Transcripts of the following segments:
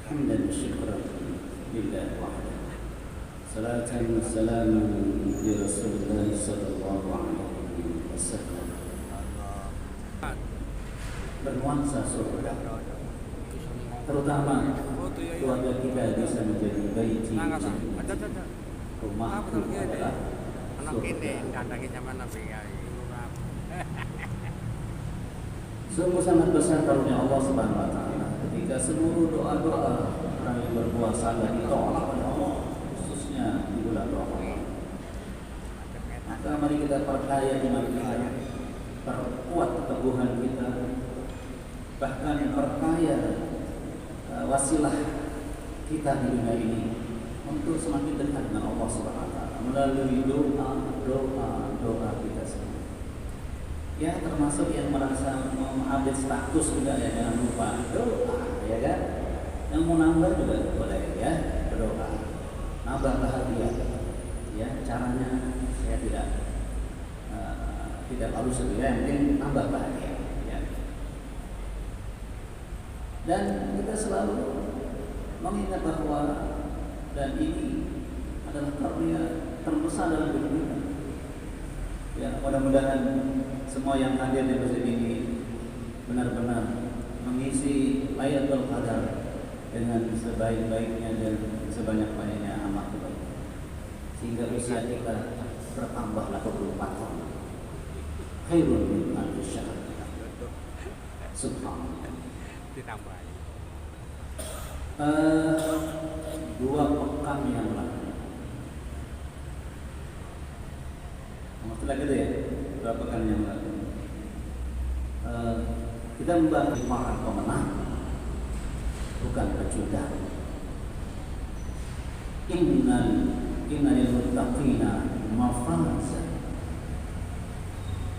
حمدا وشكرا لله وحده صلاة وسلاما لرسول الله صلى الله عليه وسلم bernuansa surga, terutama keluarga kita bisa menjadi baiti rumahku adalah surga. Sungguh sangat besar karunia Allah Subhanahu wa taala ketika seluruh doa-doa orang yang berpuasa ditolak oleh Allah, khususnya di bulan Ramadan. Maka mari kita percaya iman kita, perkuat keteguhan kita, bahkan percaya wasilah kita di dunia ini untuk semakin dekat dengan Allah Subhanahu wa taala melalui doa kita semua. Ya, termasuk yang merasa mau update status juga ya, jangan lupa doa, ya kan? Yang mau nambah juga boleh ya, berdoa, nambah bahagia. Ya, caranya saya tidak lalu sebenarnya, yang penting nambah bahagia. Ya. Dan kita selalu mengingat bahwa dan ini adalah karunia terbesar dalam hidup kita. Ya, mudah-mudahan semua yang hadir di masjid ini benar-benar mengisi Lailatul Qadar dengan sebaik-baiknya dan sebanyak-banyaknya amal kebaikan, sehingga usia kita bertambahlah 24 tahun. Khairun min alfi syahr. Subhanallah. Ditambah. 2 pekan yang lalu. Maksudnya gitu ya, 2 pekan yang lalu kita membahas para pemenang, bukan pecundang. Innal muttaqina mafaza.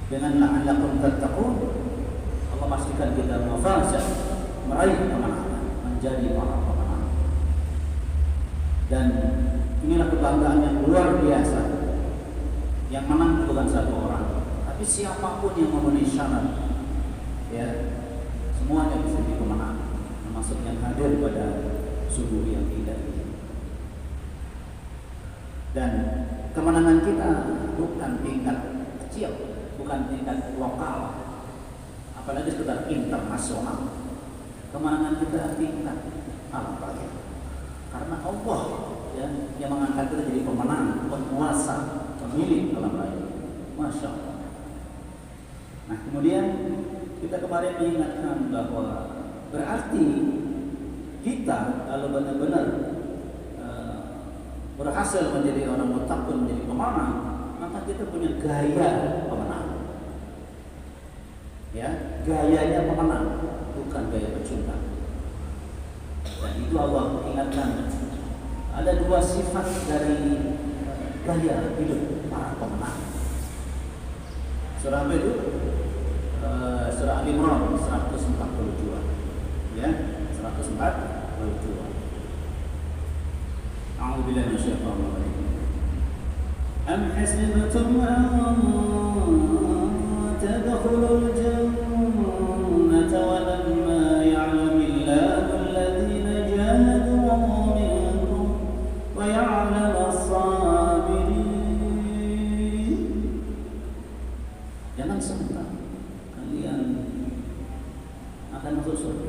Dengan la'allakum tattaqun, Allah pastikan kita mafaza, meraih kemenangan, menjadi para pemenang. Dan inilah kebanggaan yang luar biasa. Yang menang bukan satu orang, tapi siapapun yang memenuhi syarat, ya, semuanya bisa jadi pemenang, termasuk yang hadir pada subuh yang indah ini. Dan kemenangan kita bukan tingkat kecil, bukan tingkat lokal, apalagi sekedar internasional. Kemenangan kita tingkat alam raya, karena Allah ya, yang mengangkat kita jadi pemenang, penguasa, pemilik alam raya. Masya Allah. Nah, kemudian kita kemarin mengingatkan bahwa berarti kita kalau benar-benar berhasil menjadi orang muttaqin, menjadi pemenang, maka kita punya gaya pemenang. Ya, gayanya pemenang, bukan gaya pecundang. Dan itu Allah ingatkan. Ada 2 sifat dari gaya hidup para pemenang. Surah apa itu? Surah Al-Imran 142. Ya, 142. A'udzu billahi minasyaitonir rajim. Am hasibtum an tadkhulul jannata wa lamma ya'lamillahu alladhina jahadu minkum wa ya'lamu as-sabirin. Jangan sangka kalian akan masuk surga.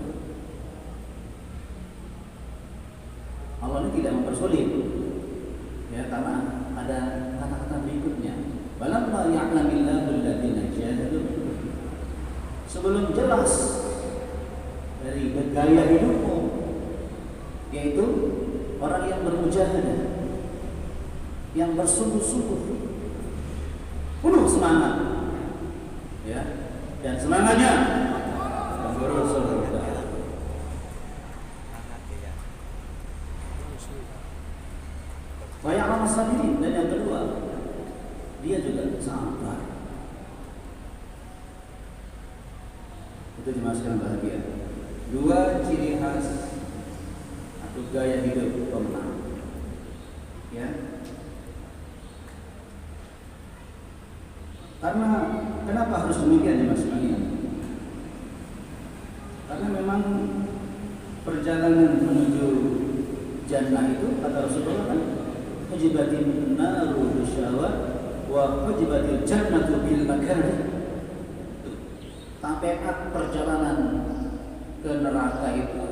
Allah ini tidak mempersulit, ya, karena ada kata-kata berikutnya. Balamma ya'lamillahu alladziina jahadu. Sebelum jelas dari gaya hidupmu, yaitu orang yang bermujahadah, yang bersungguh-sungguh, penuh semangat, ya, dan semangatnya memburu surga. Banyak orang sabirin, dan yang kedua, dia juga sabar. Itu dimasukkan bahagia. 2 ciri khas atau gaya hidup pemenang. Ya. Karena kenapa harus demikian ya Mas Mani? Karena memang perjalanan menuju jannah itu kata Rasulullah kan, hujibatin naru bisyahwat wa hujibatil jannatu bil makarih. Tabiat perjalanan ke neraka itu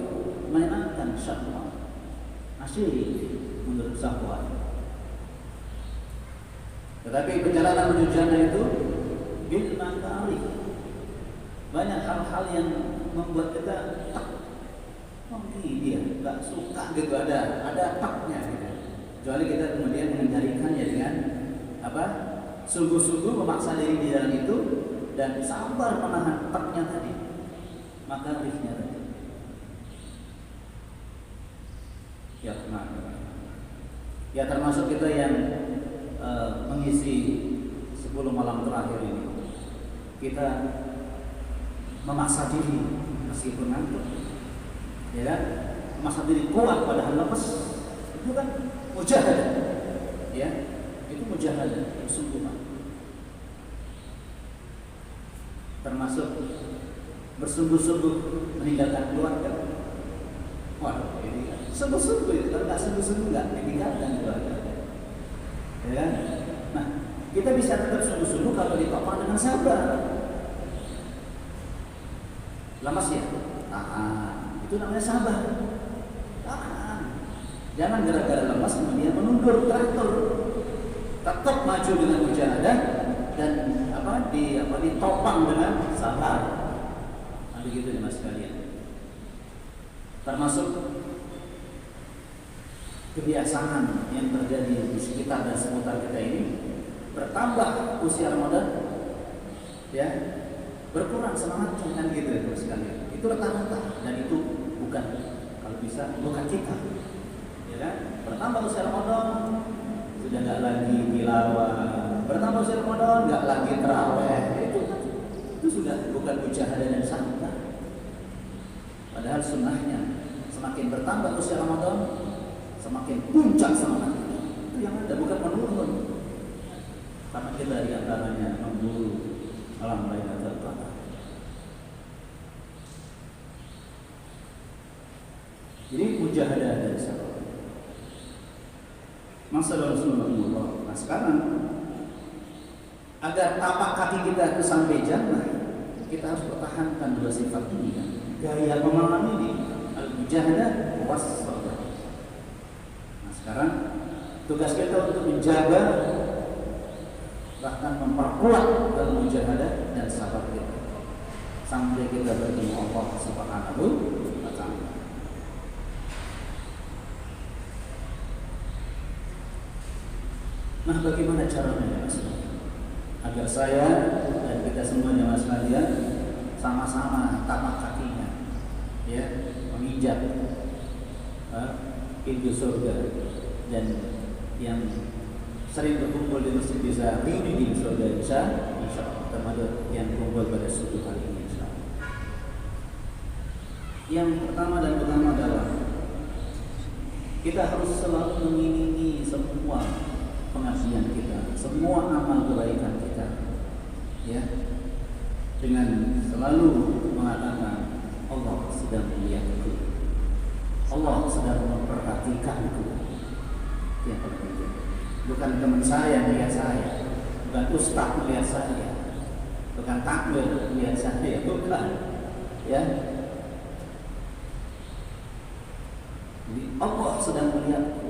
menyenangkan syahwat, asli menurut syahwat. Tetapi perjalanan menuju jannah itu bil makarih. Banyak hal-hal yang membuat kita dia nggak suka gitu, ada taknya gitu. Kecuali kita kemudian mengendalikannya dengan apa? Sungguh-sungguh memaksa diri di dalam itu dan sabar menahan taknya tadi, maka rihnya tadi. Ya termasuk kita yang mengisi 10 malam terakhir ini, kita memaksa diri meskipun ngantuk, ya kan? Memaksa diri kuat padahal lemes, itu kan mujahadah, ya, itu mujahadah, kesungguhan. Termasuk bersungguh-sungguh meninggalkan keluarga. Waduh, ini kan sungguh-sungguh itu, kalau nggak sungguh-sungguh nggak meninggalkan keluarga, ya kan? Nah, kita bisa tetap sungguh-sungguh kalau ditopang dengan sabar. Lemas ya, tahan. Itu namanya sabar. Tahan. Jangan gara-gara lemas kemudian menundur, teratur. Tetap maju dengan mujahadah dan ditopang dengan sabar. Nah, begitu nih mas sekalian. Termasuk kebiasaan yang terjadi di sekitar dan seputar kita ini, bertambah usia Ramadan, ya, berkurang semangatnya kan gitu ya sekalian. Itu rata-rata dan itu bukan, kalau bisa bukan kita, ya kan? Bertambah usia Ramadan sudah nggak lagi tilawah, bertambah usia Ramadan nggak lagi tarawih, itu sudah bukan mujahadah dan sabar. Padahal sunnahnya semakin bertambah usia Ramadan semakin puncak semangat. Itu yang ada, bukan menurun. Karena kita di antaranya memburu alam Lailatul Qadar. Jadi mujahadah dan sabar. Masa Rasulullah. Nah sekarang agar tapak kaki kita itu sampai jannah, kita harus pertahankan dua sifat ini kan. Gaya pemahaman ini al-mujahadah was sabar. Nah sekarang tugas kita untuk menjaga bahkan memperkuat dalam mujahadah dan sabar kita sampai kita bertemu Allah Subhanahu wa ta'ala. Nah, bagaimana caranya ya Mas? Agar saya dan kita semuanya Mas sekalian sama-sama tapak kakinya, ya, menginjak pintu surga, dan yang sering berkumpul di masjid bisa reuni di surga insya Allah, termasuk yang kumpul pada suatu hari ini insya Allah. Yang pertama dan utama adalah kita harus selalu mengiringi semua pengabdian kita, semua amal kebaikan kita, ya, dengan selalu mengatakan Allah sedang melihatku, Allah sedang memperhatikanku. Yang penting, bukan teman saya melihat saya, bukan ustaz melihat saya, bukan takmir melihat saya, bukan, ya. Jadi Allah sedang melihatku.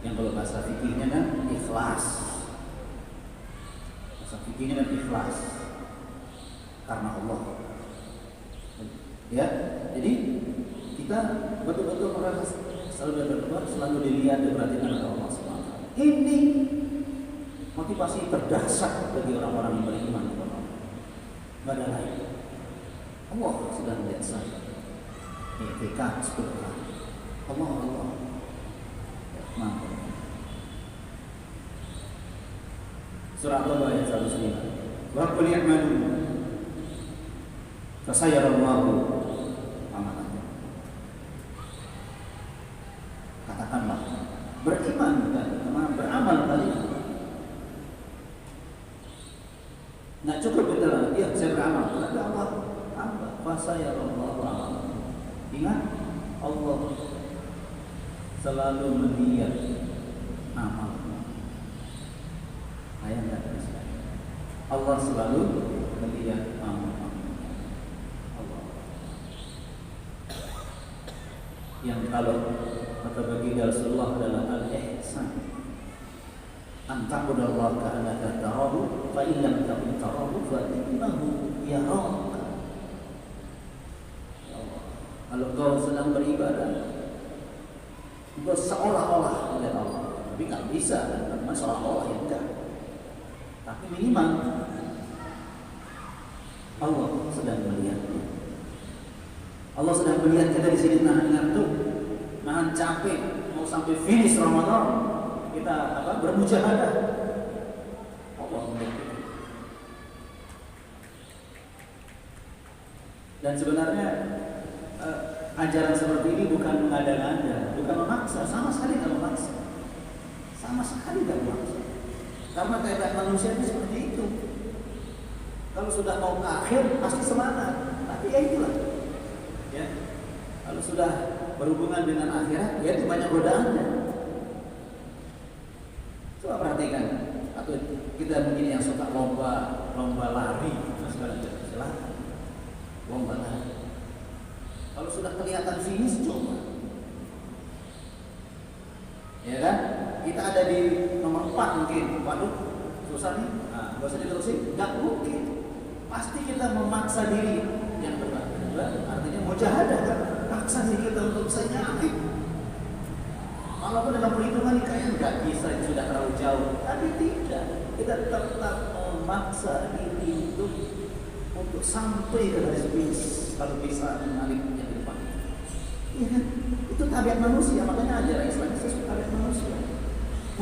Yang kalau bahasa fikihnya kan ikhlas. Bahasa fikihnya kan ikhlas karena Allah. Ya, jadi kita betul-betul merasa selalu dilihat, diperhatikan oleh Allah SWT. Ini motivasi terdasar bagi orang-orang yang beriman kepada Allah. Tidak ada lain. Allah sudah melihat saya. Iktikaf sebentar. Allah. Mantap. Surah Al-Baqarah ayat 105. Wa qul i'malu fasayarallahu amalakum. Katakanlah, beriman dan beramal kalian. Nggak cukup kita, ya saya beramal, tapi Allah fasayarallahu amalakum. Ingat, Allah selalu melihat amalmu. Ayat dan Allah selalu melihat amalmu. Allah. Yang kalau kata bagi Rasulullah adalah al-ihsan. Anta'budallaha ka'annaka tarahu fa in lam takun tarahu fa innahu yaraka. Kalau kau sedang beribadah, kau seolah-olah melihat Allah, tapi nggak bisa, karena seolah-olah ya enggak. Tapi minimal Allah sedang melihatnya. Allah sedang melihat kita di sini nahan ngantuk, nahan capek, mau sampai finish Ramadan. Kita bermujahadah. Allah melihat kita. Dan sebenarnya ajaran seperti ini bukan mengada-ngada, bukan memaksa, sama sekali tidak memaksa. Sama sekali tidak memaksa. Karena keadaan manusia itu seperti itu. Kalau sudah mau ke akhir pasti semangat. Tapi ya itulah. Ya. Kalau sudah berhubungan dengan akhirat, ya itu banyak godaannya. Coba perhatikan, atau kita mungkin yang suka lomba lari, sekarang silakan lomba lari. Kalau sudah kelihatan finish, coba, ya kan? Kita ada di nomor 4 mungkin, waduh, susah nih. Nah, gak usah diterusin, nggak mungkin. Pasti kita memaksa diri yang kedua, artinya mujahadah kan, paksa diri kita untuk saya nyampe. Walaupun dalam perhitungan kayak nggak bisa, itu sudah terlalu jauh, tapi tidak, kita tetap memaksa diri untuk sampai ke garis finish kalau bisa menariknya ke depan. Iya kan? Itu tabiat manusia, makanya ajaran Islam itu tabiat manusia.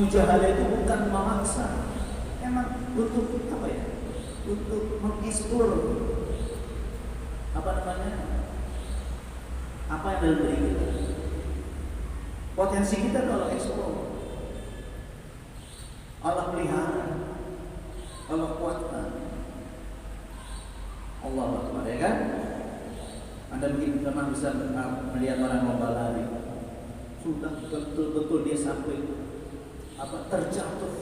Mujahadah itu bukan memaksa, emang untuk apa ya? Untuk mengeksplor apa yang dalam diri kita. Potensi kita kalau eksplor, Allah pelihara, Allah kuatkan, Allah Akbar, ya kan? Anda mungkin pernah bisa melihat orang lomba lari, sudah betul-betul dia sampai terjatuh,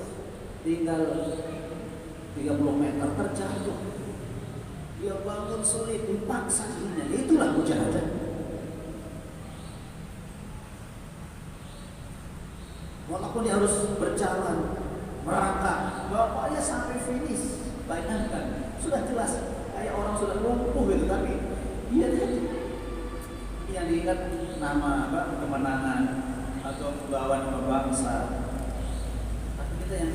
tinggal 30 meter terjatuh, dia bangun sulit, dipaksa dirinya, itulah mujahadah. Walaupun dia harus berjalan, merangkak, bapaknya sampai finish. Bayangkan, sudah jelas kayak orang sudah lumpuh gitu, tapi dia yang diingat nama kemenangan atau membawa nama bangsa. Tapi kita yang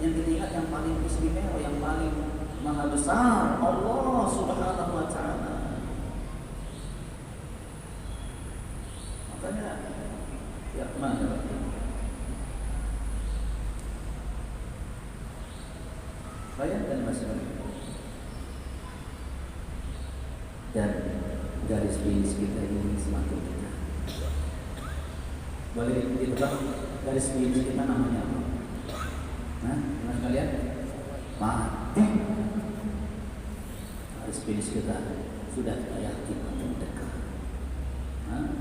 kita ingat yang paling istimewa, yang paling maha besar, Allah Subhanahu wa Ta'ala. Makanya ya mana? Bayangkan masalah dan garis finish kita ini semakin dekat. Boleh ditebak garis finish kita namanya apa? Nah, teman kalian, mati. Garis finish kita sudah yakin makin dekat.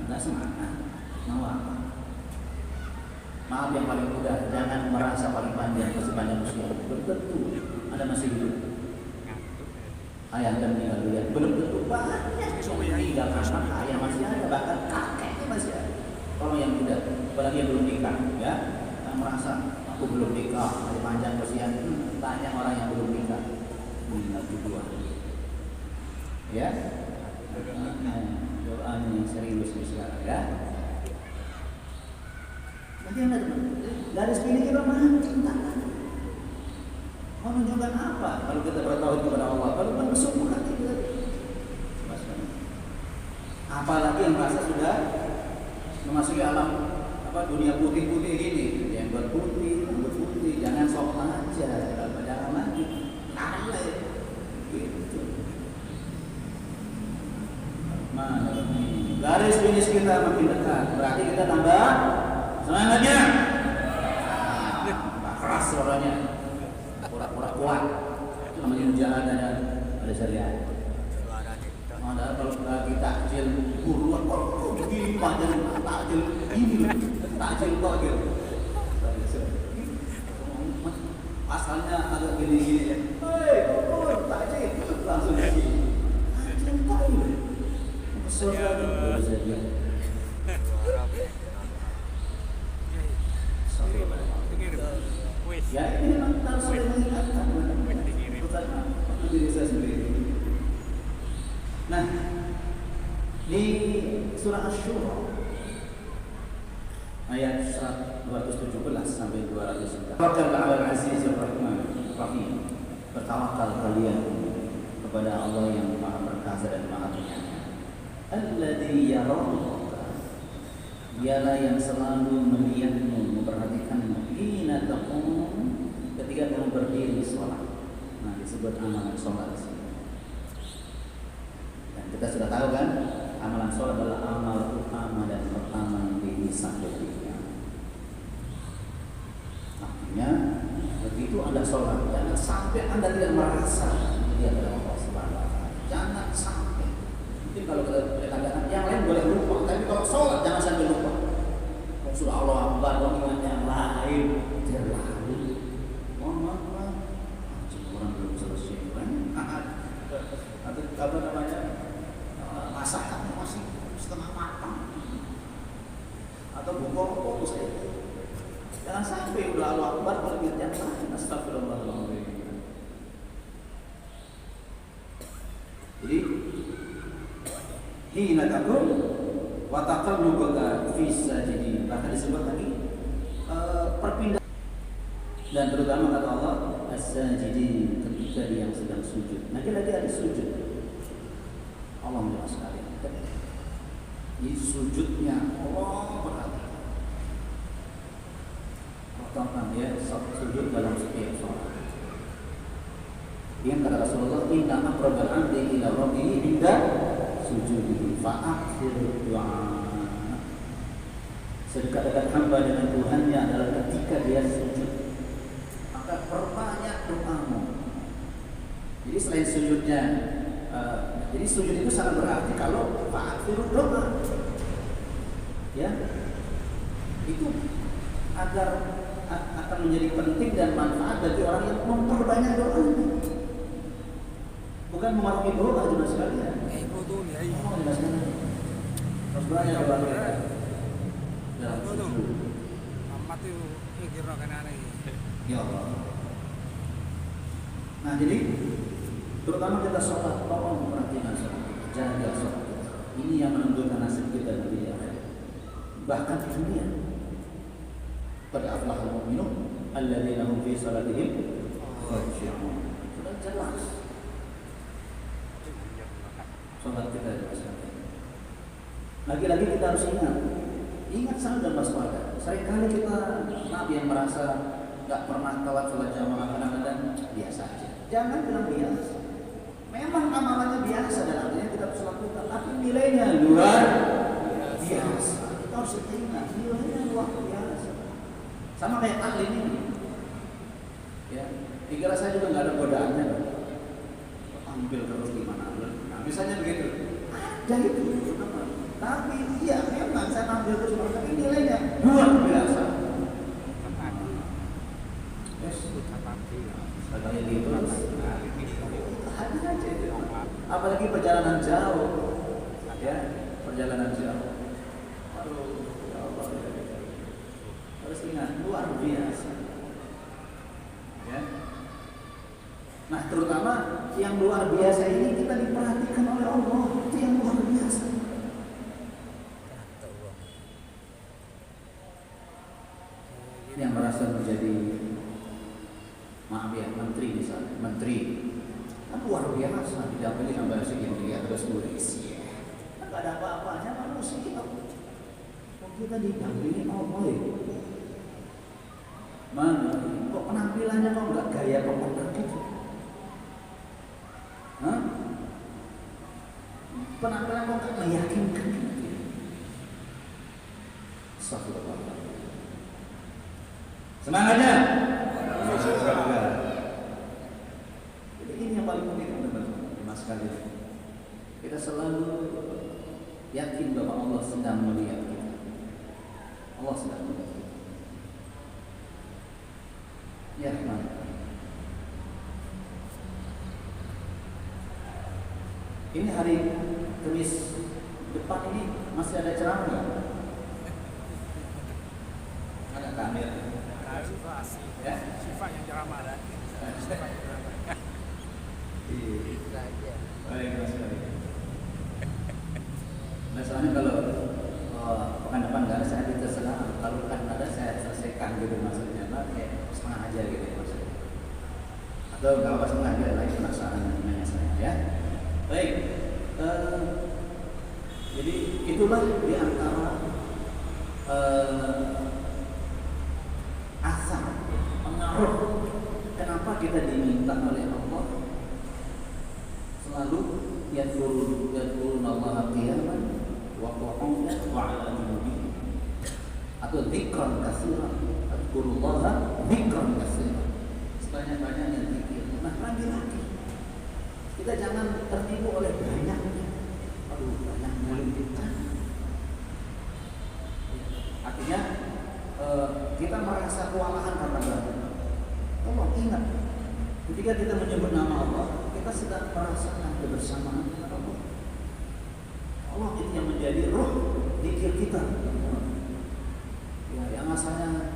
Nggak semangat, mau apa? Maaf yang paling mudah, jangan merasa paling panjang sepanjang usia. Belum tentu Anda masih hidup. Ayah Anda meninggal dunia, belum tentu. Banyak yang meninggalkan ayah masih ada, bahkan kakeknya masih ada. Kalau yang muda, apalagi yang belum nikah, ya, yang merasa aku belum nikah, masih panjang usia. Banyak orang yang belum nikah, meninggal duluan. Ya, doanya yang serius sekarang, ya. Bagaimana teman? Garis finish kita makin dekat. Menunjukkan apa? Kalau kita bertauhid kepada Allah, kalau bersungguh hati kita. Apalagi yang merasa sudah memasuki alam dunia putih-putih ini, yang berputih, jangan sok aja, jangan lagi. Gitu. Mana? Garis finish kita makin dekat, berarti kita tambah semangatnya. Keras suaranya, pura-pura kuat. Itu namanya mujahadah dan ada syariat. Ada kalau kita takjil buruan, begini lima jadi takjil ini takjil takjil. Asalnya agak gini-gini ya. Hei, kumpul takjil langsung di takjil takjil. Surga itu saja. Ya ini memang harus saling mengingatkan bukan diri saya sendiri. Nah, di surah Asy-Syura ayat 217 sampai 200. Tawakkal 'alal 'azizir rahman rahim. Bertawakal kalian kepada Allah yang Maha Perkasa dan Maha Penyayang. Alladzi yaraka, dialah yang selalu melihatmu, memperhatikanmu. Hina taqum, ketika kamu berdiri sholat. Nah, disebut amalan sholat. Dan kita sudah tahu kan, amalan sholat adalah amal utama dan pertama yang dihisab dunia. Artinya, begitu Anda sholat, jangan sampai Anda tidak merasa dia adalah Allah Subhanahu wa Ta'ala. Jangan sampai. Mungkin kalau kita katakan yang lain boleh lupa, tapi kalau sholat jangan sampai lupa. Sudah Allah Akbar, ingat yang lain, terlalu. Mohon maaf, orang belum selesai. Atau apa namanya? Masakan masih setengah matang. Atau bukor saya. Jangan sampai udah Allah Akbar kalau ingat yang lain. Astagfirullahaladzim. Jadi hina taqum wa taqallubuka fi sajidin, bahkan disebut lagi perpindahan dan terutama kata Allah as-sajidin, ketika dia yang sedang sujud. Nanti lagi ada sujud. Allah menjelaskan di sujudnya Allah berhati. Pertama ya sujud dalam setiap sholat. Yang kata Rasulullah, inna aqrabal 'abdi ila rabbih inda sujudi fa'akhir doa. Sedekat-dekat hamba dengan Tuhannya adalah ketika dia sujud. Maka perbanyak doamu. Jadi selain sujudnya, jadi sujud itu sangat berarti kalau fa'akhir doa. Ya, itu agar akan menjadi penting dan manfaat bagi orang yang memperbanyak doanya. Bukan memarahi doa cuma sekalian. Oh, jelaskan. Harus banyak doa kita. Dalam sujud. Amat itu kira kanane. Ya Allah. Nah, jadi terutama kita sholat, tolong perhatikan sholat, jaga sholat. Ini yang menentukan nasib kita nanti di akhirat. Bahkan di dunia. Pada aflahul mu'minun alladzina hum fi salatihim khashi'un. Sudah jelas. Sholat kita jelaskan. Lagi-lagi kita harus ingat sangat dan waspada. Seringkali kita nabi yang merasa nggak pernah telat sholat jamaah, kadang-kadang biasa aja. Jangan bilang biasa. Memang amalannya biasa dan artinya kita harus lakukan, tapi nilainya luar biasa. Kita harus ingat nilainya luar biasa. Sama kayak taklim ini. Ya, dikira saya juga nggak ada godaannya. Ambil terus gimana? Nah, misalnya begitu. Ada itu. Tapi iya memang saya ambil terus, tapi nilainya luar biasa. Katanya gitu, hadir aja itu. Apalagi perjalanan jauh, ya perjalanan jauh. Aduh, ya Allah, harus ingat luar biasa. Ya. Nah, terutama yang luar biasa ini kita diperhatikan oleh Allah, itu yang luar biasa. Yang merasa menjadi maaf ya, menteri misalnya, menteri kan luar biasa, didampingi sampai segini ya, terus nulis ya, kan gak ada apa-apanya manusia. Kita didampingi Allah ya, mana kok penampilannya kok nggak gaya pemenang gitu? Hah? Penampilan kok nggak meyakinkan gitu? Astagfirullah. Semangatnya. Jadi ini yang paling penting teman-teman sekalian. Kita selalu yakin bahwa Allah sedang melihat kita. Allah sedang melihat kita. Ya Rahman. Ini hari Kamis depan ini masih ada ceramah nggak? Ada kamera. Ya? Sifat yang ceramah ada. Baik, Mas. Nah, soalnya kalau pekan depan nggak ada, saya terserah. Kalau kan ada, saya selesaikan gitu maksudnya. Nah, kayak setengah aja gitu maksudnya. Atau nggak apa setengah aja, lagi penasaran nanya saya ya. Baik. Jadi itulah di antara asal pengaruh kenapa kita diminta oleh Allah selalu yadhkurun Allah qiyaman wa qu'udan wa 'ala junubihim atau dzikran katsiran, dzkurullaha dzikran katsiran, sebanyak-banyaknya zikir. Nah, lagi-lagi kita jangan tertipu oleh banyaknya. Aduh, banyak mulut. Artinya kita merasa kewalahan karena banyak. Allah ingat, ketika kita menyebut nama Allah, kita sedang merasakan kebersamaan dengan Allah. Allah itu yang menjadi roh zikir kita. Ya, yang asalnya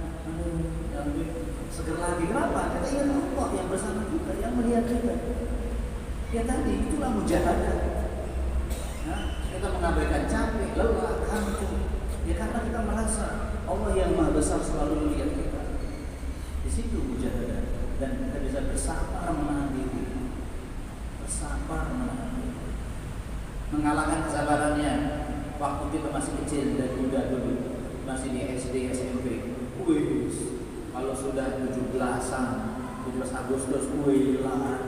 yang seger lagi, kenapa? Kita ingat Allah yang bersama kita, yang melihat kita. Ya tadi itulah mujahadah. Ya, kita mengabaikan capek, lelah, kantuk. Ya karena kita merasa Allah yang Maha Besar selalu melihat kita. Di situ mujahadah, dan kita bisa bersabar menahan diri. Bersabar menahan diri. Mengalahkan kesabarannya waktu kita masih kecil dan muda dulu, masih di SD, SMP. Kalau sudah 17 Agustus,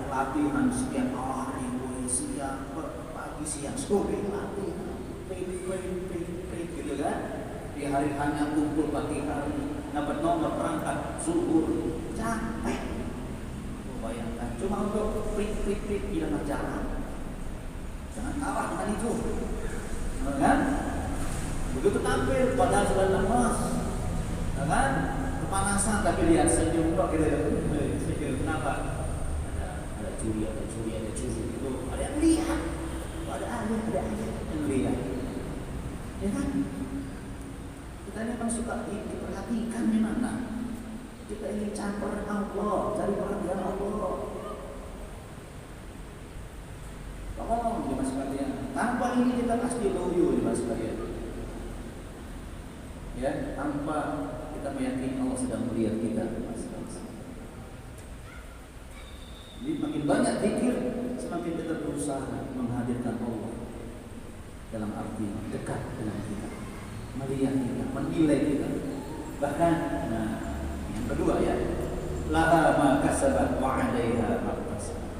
latihan setiap hari, siang, pagi, siang, sore latihan, gitu kan? Di hari hanya kumpul pagi hari, dapat nomor perangkat zuhur, capek. Bayangkan, cuma untuk prik di dalam jalan. Jangan kalah dengan itu, kan? Begitu tampil, padahal sudah lemas, kan? Kepanasan, tapi lihat senyum kok gitu. Kenapa? Ada curi itu, ada yang lihat, ada yang lihat, ya kan? Kita ini kan suka diperhatikan di mana? Kita ingin campur Allah, cari perhatian Allah. Tolong di mas kalian. Tanpa ini kita pasti loyo di mas kalian. Ya, tanpa kita meyakini Allah sedang melihat kita. Jadi makin banyak zikir, semakin kita berusaha menghadirkan Allah dalam arti dekat dengan kita, melihat kita, menilai kita. Bahkan, nah, yang kedua ya, laha ma kasabat wa 'alaiha ma kasabat.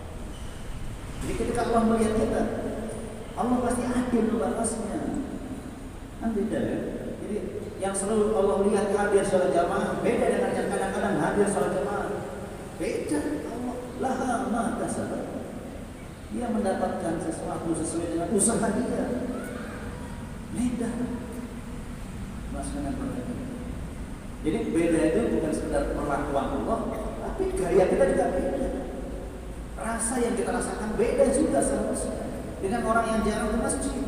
Jadi ketika Allah melihat kita, Allah pasti adil membalasnya. Kan beda ya. Jadi yang selalu Allah lihat hadir salat jamaah beda dengan yang kadang-kadang hadir salat jamaah. Beda. Laha ma kasabat. Dia mendapatkan sesuatu sesuai dengan usaha dia. Beda. Mas dengan berbeda. Jadi beda itu bukan sekedar perlakuan Allah, tapi gaya kita juga beda. Rasa yang kita rasakan beda juga seharusnya dengan orang yang jarang ke masjid.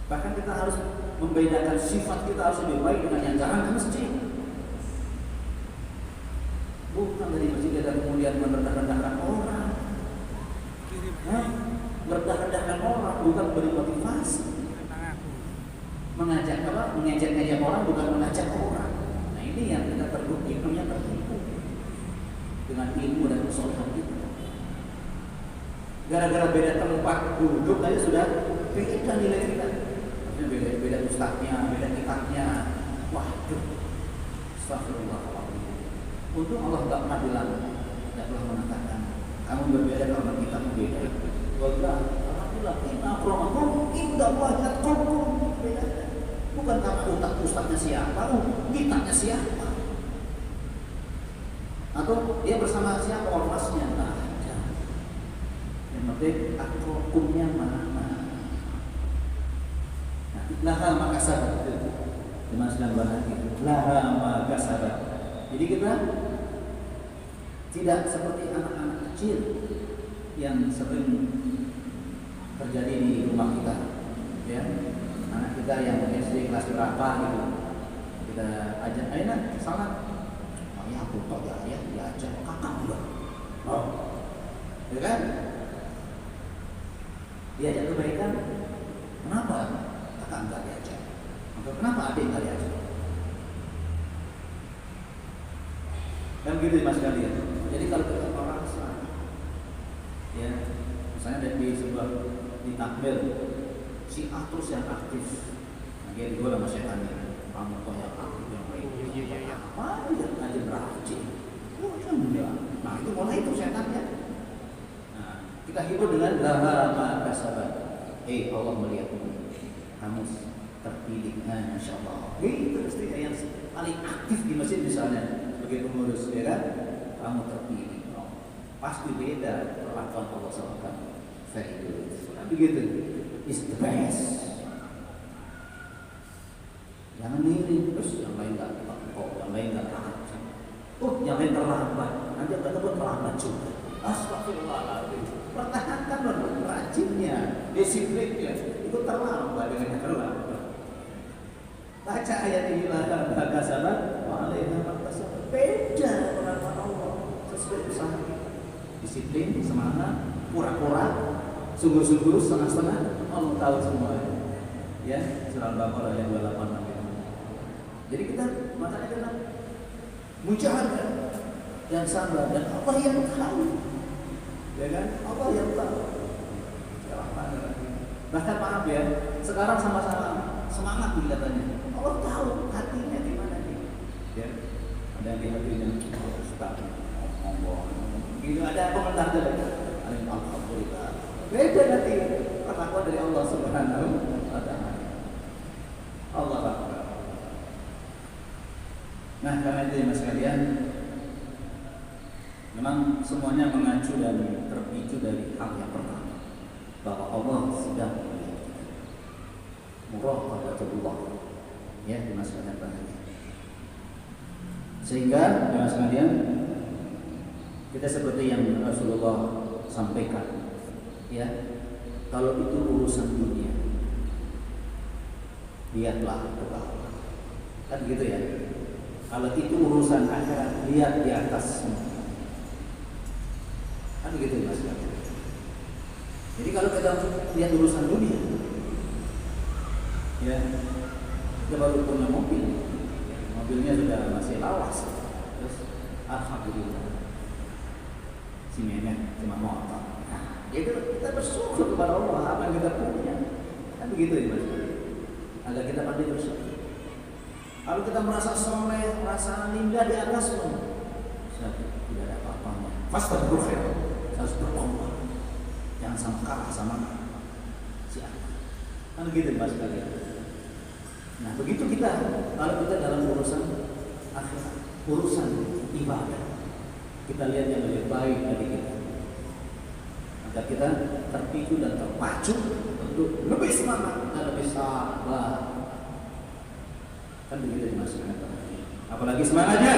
Bahkan kita harus membedakan sifat kita harus lebih baik dengan yang jarang ke masjid. Bukan dari masjid dan kemudian merendah-rendahkan orang. Merendah-rendahkan orang bukan beri motivasi. Mengajak apa? Mengajak orang bukan mengajak orang. Nah ini yang kita terbukti namanya tertipu dengan ilmu dan kesolehan kita. Gara-gara beda tempat duduk aja sudah beda nilai kita. Maksudnya beda ustadznya, beda kitabnya. Waduh, astagfirullahaladzim. Untung Allah tak pernah bilang, tidak pernah mengatakan kamu berbeda karena kita berbeda. Wallah, alhamdulillah, inna akramakum indallahi atqakum. Beda. Bukan karena ustadznya siapa, kitabnya siapa, atau dia bersama siapa ormasnya. Nah, yang penting akromnya mana. laha ma kasabat. Dimasukkan bahasa laha ma kasabat. Jadi kita tidak seperti anak-anak kecil yang sering terjadi di rumah kita, ya. Anak kita yang SD kelas berapa gitu, kita ajak, ayo nak salat, oh ya aku tahu ya diajak kakak enggak, oh, ya kan? Diajak kebaikan, kenapa kakak enggak diajak? Atau kenapa adik enggak diajak? Kan gitu mas kalian. Jadi kalau kita merasa, ya, misalnya di sebuah di takbir, si A terus yang aktif, nah dia dua sama setannya, kamu kok yang aktif yang baik, apa aja beracun, oh enggak, nah itu mulai itu setannya. Nah kita hibur dengan laha ma kasabat, Allah melihat kamu terpilih, nah insya Allah, itu mesti yang paling aktif di masjid misalnya. Pengurus, ya kan? Kamu terpilih, pasti beda perlakuan Allah sama kamu. Very good. Tapi gitu, is the best. Jangan diri terus yang lain nggak kok, yang lain nggak rajin. Oh, yang lain terlambat, nanti kata pun terlambat juga. Astagfirullahaladzim. Pertahankan rajinnya, disiplinnya. Itu terlambat dengan yang terlambat. Baca ayat ini lah, baca sahabat, waalaikumsalam. Beda perlakuan Allah sesuai usaha kita. Disiplin, semangat, pura-pura, sungguh-sungguh, setengah-setengah. Allah tahu semua. Ya, surah Al-Baqarah ayat 28. Jadi kita makanya kita mujahadah dan sabar dan Allah yang tahu. Ya kan? Allah yang tahu. Bahkan maaf ya, sekarang sama-sama semangat kelihatannya. Allah tahu hatinya di mana nih. Ya. Ada di hatinya Ustaz ngomong gitu, ada komentar dari alhamdulillah. Beda nanti perlakuan dari Allah Subhanahu wa taala. Allah Akbar. Nah, karena itu ya mas sekalian, memang semuanya mengacu dan terpicu dari hal yang pertama, bahwa Allah sedang melihat kita. Muraqabatullah. Ya, dimasukkan bahagia. Sehingga dengan sekalian kita seperti yang Rasulullah sampaikan, ya, kalau itu urusan dunia, lihatlah ke bawah, kan gitu ya. Kalau itu urusan akhirat, lihat di atas, kan gitu mas. Jadi kalau kita lihat urusan dunia, ya, kita baru punya mobil. Mobilnya sudah masih lawas, terus alhamdulillah si nenek cuma motor. Nah, itu kita bersyukur kepada Allah apa yang kita punya. Kan begitu ya mas. Agar kita pandai bersyukur. Kalau kita merasa soleh, merasa linda di atas pun, tidak ada apa-apanya. Fastagfirullah, harus bertobat. Jangan sama kalah sama si anak. Kan begitu mas kalian. Nah begitu kita, kalau kita dalam urusan akhirat, urusan ibadah, kita lihat yang lebih baik dari kita, maka kita terpicu dan terpacu untuk lebih semangat dan lebih sabar. Kan begitu dimasukkan. Apalagi semangatnya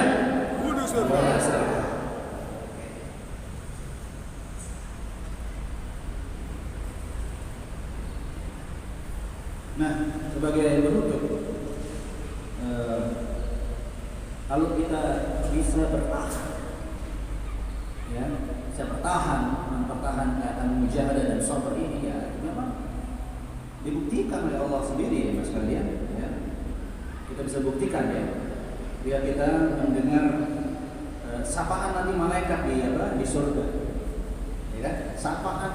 luar biasa. Nah, sebagai penutup, kalau kita bisa bertahan, ya, bisa bertahan, mempertahankan mujahadah dan sabar ini, ya, memang dibuktikan oleh Allah sendiri, ya, mas kalian, ya. Kita bisa buktikan, ya, biar kita mendengar sapaan nanti malaikat di surga, ya kan? Sapaan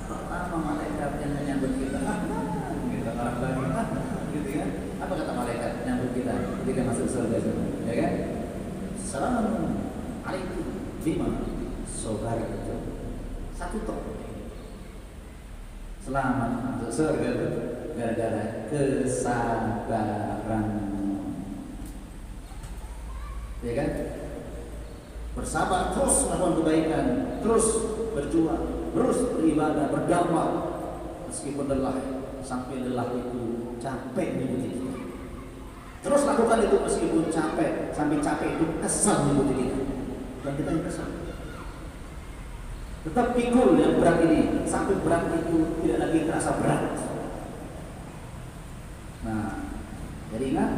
pertama malaikat yang menyambut kita. Orang bagaimana, gitu ya? Apa kata malaikat nyambut kita ketika masuk surga itu, ya kan? Assalamualaikum bima sabar itu satu tok. Selamat masuk surga itu gara-gara kesabaran, ya kan? Bersabar terus melakukan kebaikan, terus berjuang, terus beribadah, berdakwah meskipun lelah. Sampai lelah itu capek mengikuti kita. Terus lakukan itu meskipun capek, sampai capek itu kesal mengikuti kita. Dan kita yang kesal. Tetap pikul yang berat ini, sampai berat itu tidak lagi terasa berat. Nah, jadi ingat,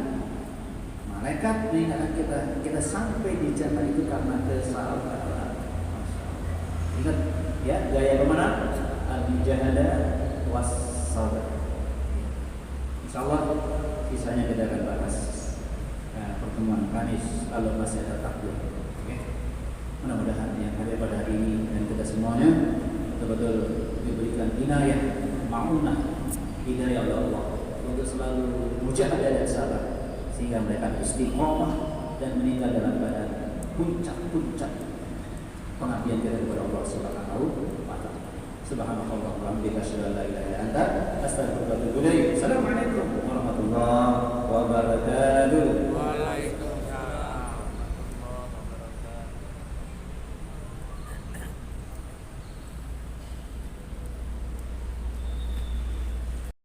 malaikat mengingatkan kita sampai di jannah itu karena kesabaran. Ingat ya, gaya kemana? Al-mujahada was sabar. Insyaallah sisanya kita akan bahas pertemuan Kamis kalau masih ada takdir. Oke. Mudah-mudahan yang hadir pada hari ini dan kita semuanya betul-betul diberikan inayah, ma'unah, hidayah oleh Allah untuk selalu mujahadah dan sabar sehingga mereka istiqomah dan meninggal dalam keadaan puncak-puncak pengabdian kita kepada Allah Subhanahu wa taala. Subhanallah wa bihamdihi asyhadu an la ilaha illa anta astaghfiruka wa atubu ilaik. Assalamualaikum warahmatullahi wabarakatuh.